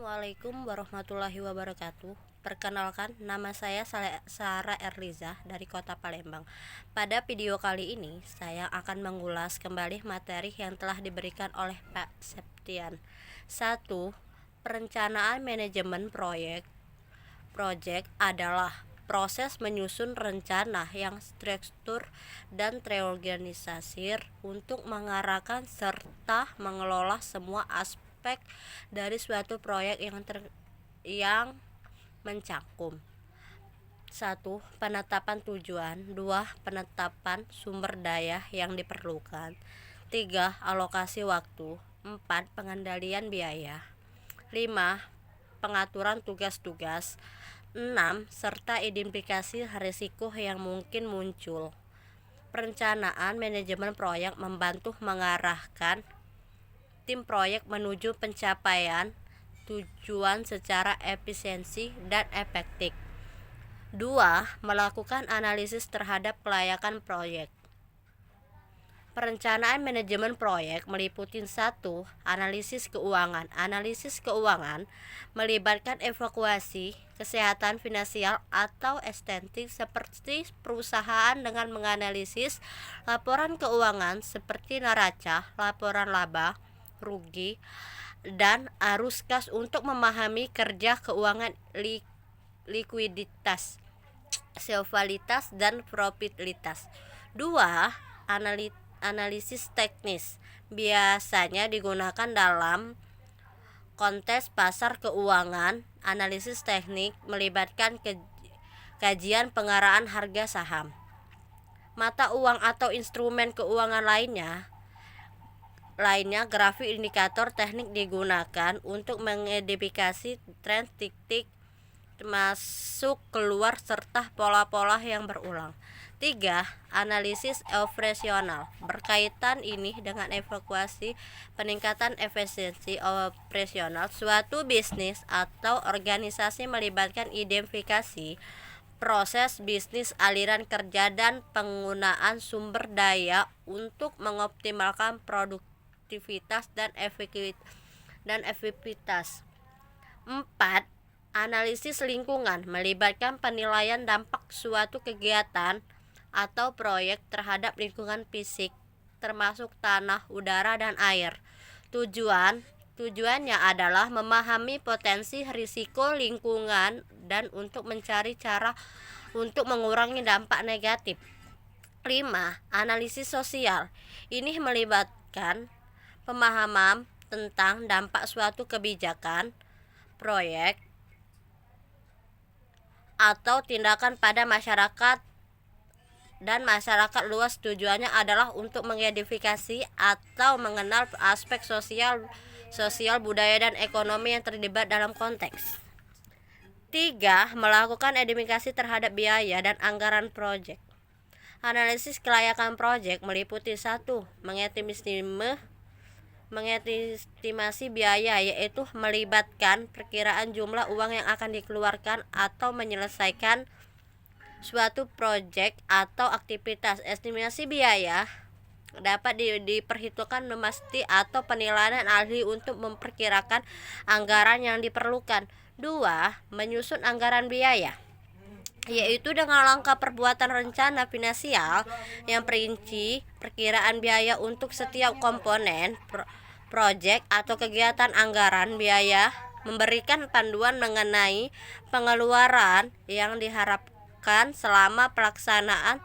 Assalamualaikum warahmatullahi wabarakatuh. Perkenalkan, nama saya Sarah Erliza dari Kota Palembang. Pada video kali ini, saya akan mengulas kembali materi yang telah diberikan oleh Pak Septian. 1. Perencanaan manajemen proyek. Proyek adalah proses menyusun rencana yang struktur dan terorganisir untuk mengarahkan serta mengelola semua aspek dari suatu proyek yang mencakup 1. Penetapan tujuan. 2. Penetapan sumber daya yang diperlukan. 3. Alokasi waktu. 4. Pengendalian biaya. 5. Pengaturan tugas-tugas. 6. Serta identifikasi risiko yang mungkin muncul. Perencanaan manajemen proyek membantu mengarahkan tim proyek menuju pencapaian tujuan secara efisiensi dan efektif. 2. Melakukan analisis terhadap kelayakan proyek. Perencanaan manajemen proyek meliputi 1. Analisis keuangan. Analisis keuangan melibatkan evaluasi kesehatan finansial atau estetik seperti perusahaan dengan menganalisis laporan keuangan seperti neraca, laporan laba, rugi, dan arus kas untuk memahami kerja keuangan, likuiditas, solvabilitas, dan profitabilitas. 2. Analisis teknis biasanya digunakan dalam konteks pasar keuangan. Analisis teknik melibatkan kajian pengarahan harga saham, mata uang atau instrumen keuangan lainnya. Grafik indikator teknik digunakan untuk mengidentifikasi tren titik masuk keluar serta pola-pola yang berulang. 3. Analisis operasional. Berkaitan ini dengan evaluasi peningkatan efisiensi operasional suatu bisnis atau organisasi melibatkan identifikasi proses bisnis, aliran kerja, dan penggunaan sumber daya untuk mengoptimalkan produktivitas dan efektivitas. 4. Analisis lingkungan melibatkan penilaian dampak suatu kegiatan atau proyek terhadap lingkungan fisik, termasuk tanah, udara, dan air. Tujuannya adalah memahami potensi risiko lingkungan dan untuk mencari cara untuk mengurangi dampak negatif. 5. Analisis sosial. Ini melibatkan pemahaman tentang dampak suatu kebijakan, proyek, atau tindakan pada masyarakat dan masyarakat luas. Tujuannya adalah untuk mengidentifikasi atau mengenal aspek sosial, budaya, dan ekonomi yang terlibat dalam konteks. 3. Melakukan identifikasi terhadap biaya dan anggaran proyek. Analisis kelayakan proyek meliputi 1. Mengestimasi biaya, yaitu melibatkan perkiraan jumlah uang yang akan dikeluarkan atau menyelesaikan suatu proyek atau aktivitas. Estimasi biaya dapat diperhitungkan memastikan atau penilaian ahli untuk memperkirakan anggaran yang diperlukan. 2. Menyusun anggaran biaya, yaitu dengan langkah perbuatan rencana finansial yang perinci perkiraan biaya untuk setiap komponen proyek atau kegiatan. Anggaran biaya memberikan panduan mengenai pengeluaran yang diharapkan selama pelaksanaan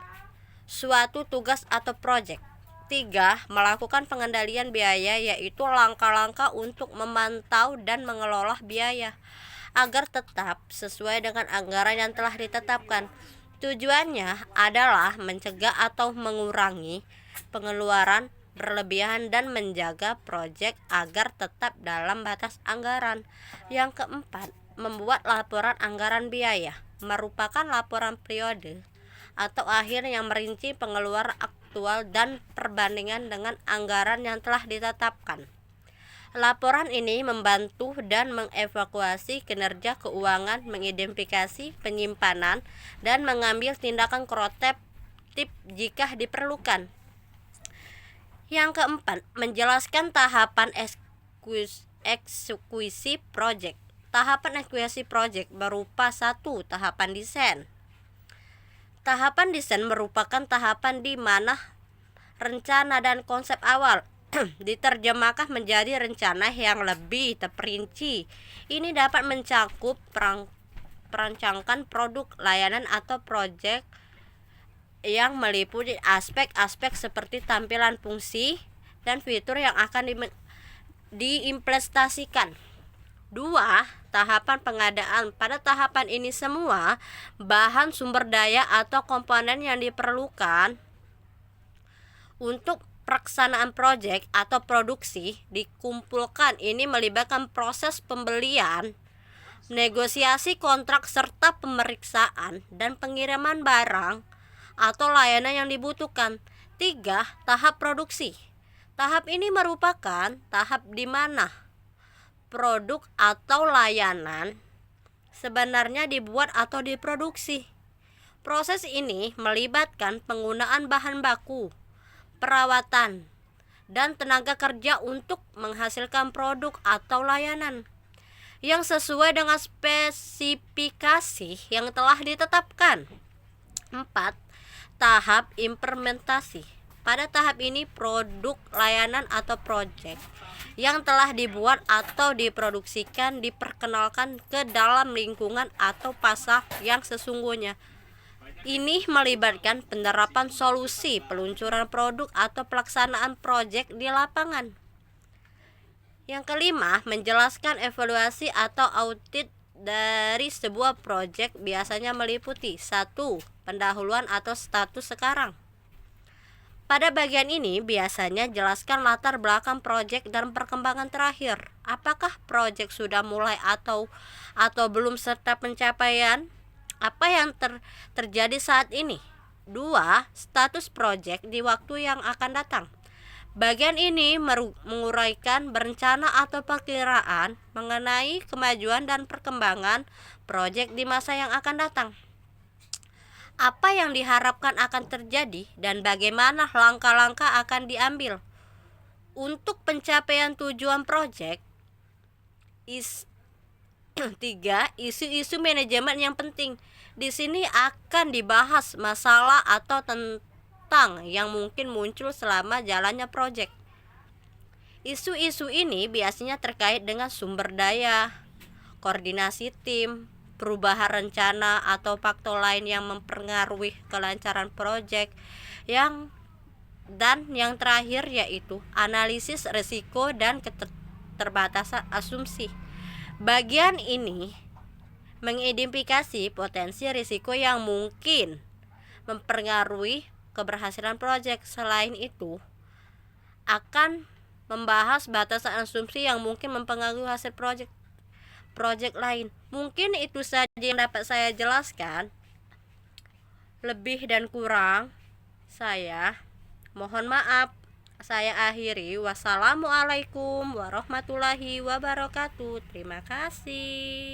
suatu tugas atau proyek. 3. Melakukan pengendalian biaya, yaitu langkah-langkah untuk memantau dan mengelola biaya agar tetap sesuai dengan anggaran yang telah ditetapkan. Tujuannya adalah mencegah atau mengurangi pengeluaran berlebihan dan menjaga proyek agar tetap dalam batas anggaran. Yang keempat, membuat laporan anggaran biaya, merupakan laporan periode atau akhir yang merinci pengeluaran aktual dan perbandingan dengan anggaran yang telah ditetapkan. Laporan ini membantu dan mengevaluasi kinerja keuangan, mengidentifikasi penyimpanan, dan mengambil tindakan korektif jika diperlukan. Yang keempat, menjelaskan tahapan eksekusi proyek. Tahapan eksekusi proyek berupa 1. Tahapan desain. Tahapan desain merupakan tahapan di mana rencana dan konsep awal diterjemahkan menjadi rencana yang lebih terperinci. Ini dapat mencakup perancangan produk, layanan, atau proyek yang meliputi aspek-aspek seperti tampilan, fungsi, dan fitur yang akan diimplementasikan. 2. Tahapan pengadaan. Pada tahapan ini semua bahan, sumber daya, atau komponen yang diperlukan untuk pelaksanaan proyek atau produksi dikumpulkan. Ini melibatkan proses pembelian, negosiasi kontrak, serta pemeriksaan dan pengiriman barang atau layanan yang dibutuhkan. 3. Tahap produksi. Tahap ini merupakan tahap di mana produk atau layanan sebenarnya dibuat atau diproduksi. Proses ini melibatkan penggunaan bahan baku, perawatan, dan tenaga kerja untuk menghasilkan produk atau layanan yang sesuai dengan spesifikasi yang telah ditetapkan. 4. Tahap implementasi. Pada tahap ini produk, layanan, atau proyek yang telah dibuat atau diproduksikan diperkenalkan ke dalam lingkungan atau pasar yang sesungguhnya. Ini melibatkan penerapan solusi, peluncuran produk, atau pelaksanaan proyek di lapangan. Yang kelima, menjelaskan evaluasi atau audit dari sebuah proyek biasanya meliputi 1. Pendahuluan atau status sekarang. Pada bagian ini biasanya jelaskan latar belakang proyek dan perkembangan terakhir. Apakah proyek sudah mulai atau belum, serta pencapaian apa yang terjadi saat ini. 2. Status proyek di waktu yang akan datang. Bagian ini menguraikan berencana atau perkiraan mengenai kemajuan dan perkembangan proyek di masa yang akan datang. Apa yang diharapkan akan terjadi dan bagaimana langkah-langkah akan diambil untuk pencapaian tujuan proyek. 3. Isu-isu manajemen yang penting. Di sini akan dibahas masalah atau tentang yang mungkin muncul selama jalannya proyek. Isu-isu ini biasanya terkait dengan sumber daya, koordinasi tim, perubahan rencana, atau faktor lain yang mempengaruhi kelancaran proyek. Dan yang terakhir yaitu analisis risiko dan keterbatasan asumsi. Bagian ini mengidentifikasi potensi risiko yang mungkin mempengaruhi keberhasilan proyek. Selain itu, akan membahas batasan asumsi yang mungkin mempengaruhi hasil proyek lain. Mungkin itu saja yang dapat saya jelaskan. Lebih dan kurang saya mohon maaf. Saya akhiri. Wassalamualaikum warahmatullahi wabarakatuh. Terima kasih.